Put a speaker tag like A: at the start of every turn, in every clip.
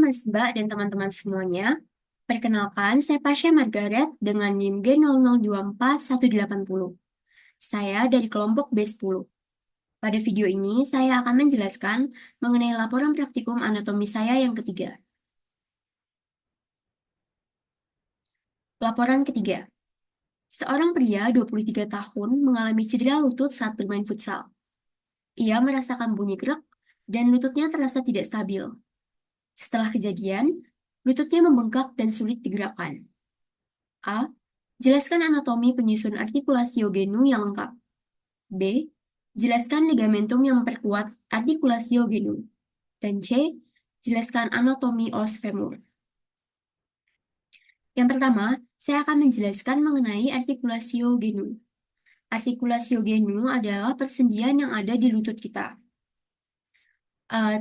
A: Mas Mbak dan teman-teman semuanya. Perkenalkan, saya Pasha Margaret dengan NIM G00241810. Saya dari kelompok B10. Pada video ini, saya akan menjelaskan mengenai laporan praktikum anatomi saya yang ketiga. Laporan ketiga. Seorang pria 23 tahun mengalami cedera lutut saat bermain futsal. Ia merasakan bunyi krek dan lututnya terasa tidak stabil. Setelah kejadian, lututnya membengkak dan sulit digerakkan. A. Jelaskan anatomi penyusun artikulasiogenum yang lengkap. B. Jelaskan ligamentum yang memperkuat artikulasiogenum. Dan C. Jelaskan anatomi os femur. Yang pertama, saya akan menjelaskan mengenai artikulasiogenum. Artikulasiogenum adalah persendian yang ada di lutut kita.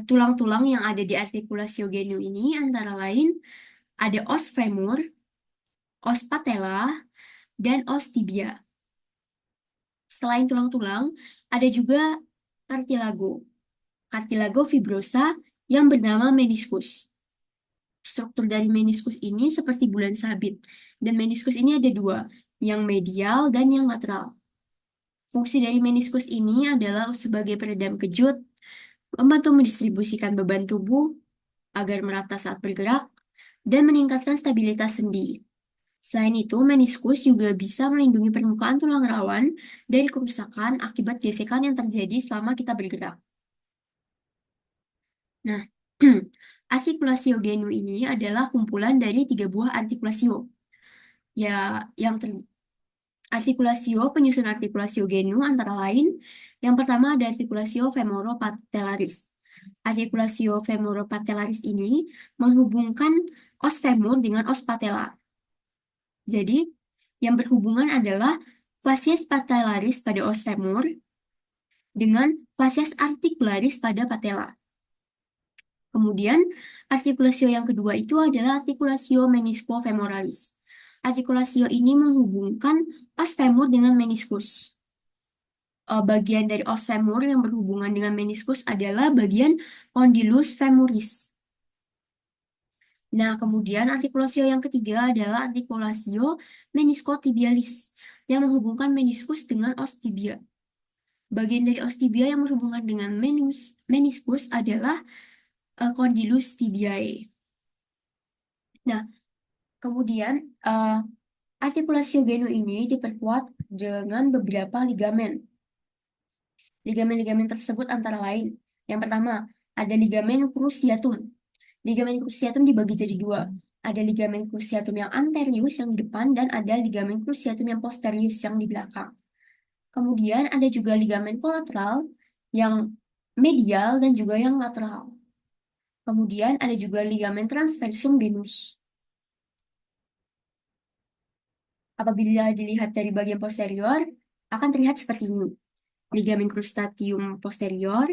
A: Tulang-tulang yang ada di artikulasiogenum ini antara lain ada os femur, os patella, dan os tibia. Selain tulang-tulang, ada juga cartilago fibrosa yang bernama meniskus. Struktur dari meniskus ini seperti bulan sabit, dan meniskus ini ada dua, yang medial dan yang lateral. Fungsi dari meniskus ini adalah sebagai peredam kejut, membantu mendistribusikan beban tubuh agar merata saat bergerak, dan meningkatkan stabilitas sendi. Selain itu, meniskus juga bisa melindungi permukaan tulang rawan dari kerusakan akibat gesekan yang terjadi selama kita bergerak. Nah, artikulasiogenum ini adalah kumpulan dari 3 buah artikulasio. Artikulasio penyusun artikulasiogenum antara lain, yang pertama ada artikulasio femoropatellaris. Artikulasio femoropatellaris ini menghubungkan os femur dengan os patella. Jadi, yang berhubungan adalah fasies patellaris pada os femur dengan fasies articularis pada patella. Kemudian, artikulasio yang kedua itu adalah artikulasio menisco-femoralis. Artikulasio ini menghubungkan os femur dengan meniskus. Bagian dari os femur yang berhubungan dengan meniskus adalah bagian condylus femoris. Nah, kemudian artikulasio yang ketiga adalah artikulasio meniscotibialis yang menghubungkan meniskus dengan os tibia. Bagian dari os tibia yang berhubungan dengan meniskus adalah condylus tibiae. Nah, kemudian artikulasiogenum ini diperkuat dengan beberapa ligamen. Ligamen-ligamen tersebut antara lain, yang pertama ada ligamen cruciatum. Ligamen cruciatum dibagi jadi dua. Ada ligamen cruciatum yang anterius yang di depan dan ada ligamen cruciatum yang posterius yang di belakang. Kemudian ada juga ligamen kolateral yang medial dan juga yang lateral. Kemudian ada juga ligamen transversum genus. Apabila dilihat dari bagian posterior, akan terlihat seperti ini. Ligamen crustaceum posterior,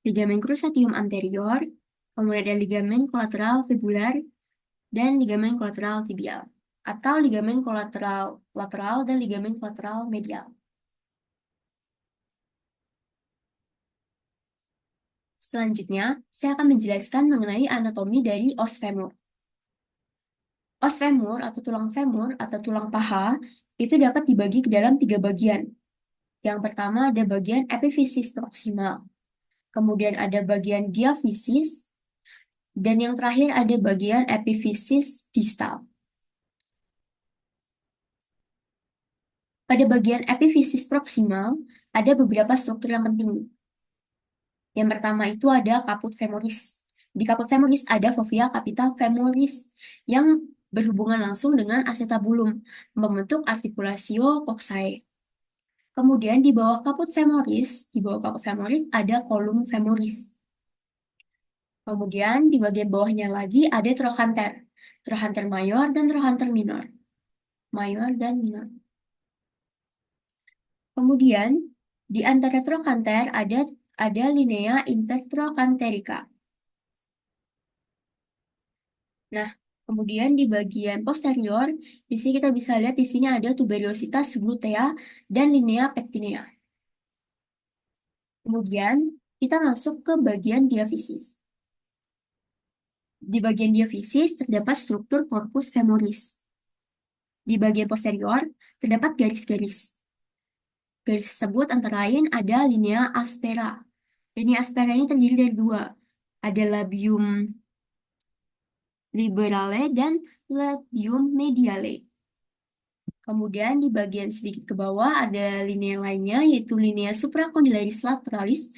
A: ligamen crustaceum anterior, kemudian ada ligamen kolateral fibular, dan ligamen kolateral tibial, atau ligamen kolateral lateral dan ligamen kolateral medial. Selanjutnya, saya akan menjelaskan mengenai anatomi dari os femur. Os femur atau tulang femur atau tulang paha itu dapat dibagi ke dalam 3 bagian. Yang pertama ada bagian epifisis proksimal, kemudian ada bagian diafisis, dan yang terakhir ada bagian epifisis distal. Pada bagian epifisis proksimal, ada beberapa struktur yang penting. Yang pertama itu ada caput femoris. Di caput femoris ada fovea capita femoris yang berhubungan langsung dengan acetabulum, membentuk artikulasio coccyx. Kemudian di bawah caput femoris ada column femoris. Kemudian di bagian bawahnya lagi ada trochanter. Trochanter mayor dan trochanter minor. Mayor dan minor. Kemudian di antara trochanter ada linea intertrochanterica. Nah, kemudian di bagian posterior, di sini kita bisa lihat di sini ada tuberiositas glutea dan linea pectinea. Kemudian kita masuk ke bagian diafisis. Di bagian diafisis terdapat struktur corpus femoris. Di bagian posterior terdapat garis-garis. Garis tersebut antara lain ada linea aspera. Linea aspera ini terdiri dari dua. Ada labium liberale dan labium mediale. Kemudian di bagian sedikit ke bawah ada linea lainnya, yaitu linea supracondylaris lateralis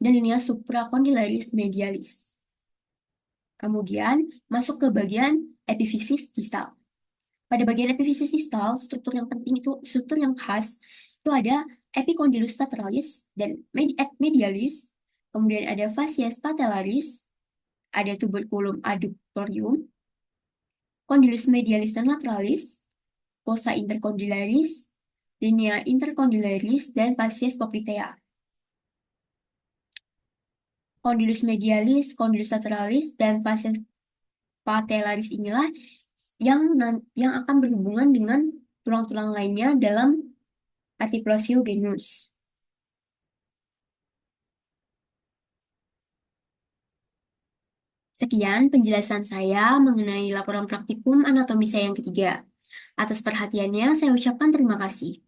A: dan linea supracondylaris medialis. Kemudian masuk ke bagian epifisis distal. Pada bagian epifisis distal, struktur yang penting itu, struktur yang khas, itu ada epicondylus lateralis dan medialis, kemudian ada facies patellaris, ada tuberculum adductorium, condylus medialis dan lateralis, fossa intercondylaris, linea intercondylaris, dan facies poplitea. Condylus medialis, condylus lateralis, dan facies patellaris inilah yang akan berhubungan dengan tulang-tulang lainnya dalam articulatio genus. Sekian penjelasan saya mengenai laporan praktikum anatomi saya yang ketiga. Atas perhatiannya, saya ucapkan terima kasih.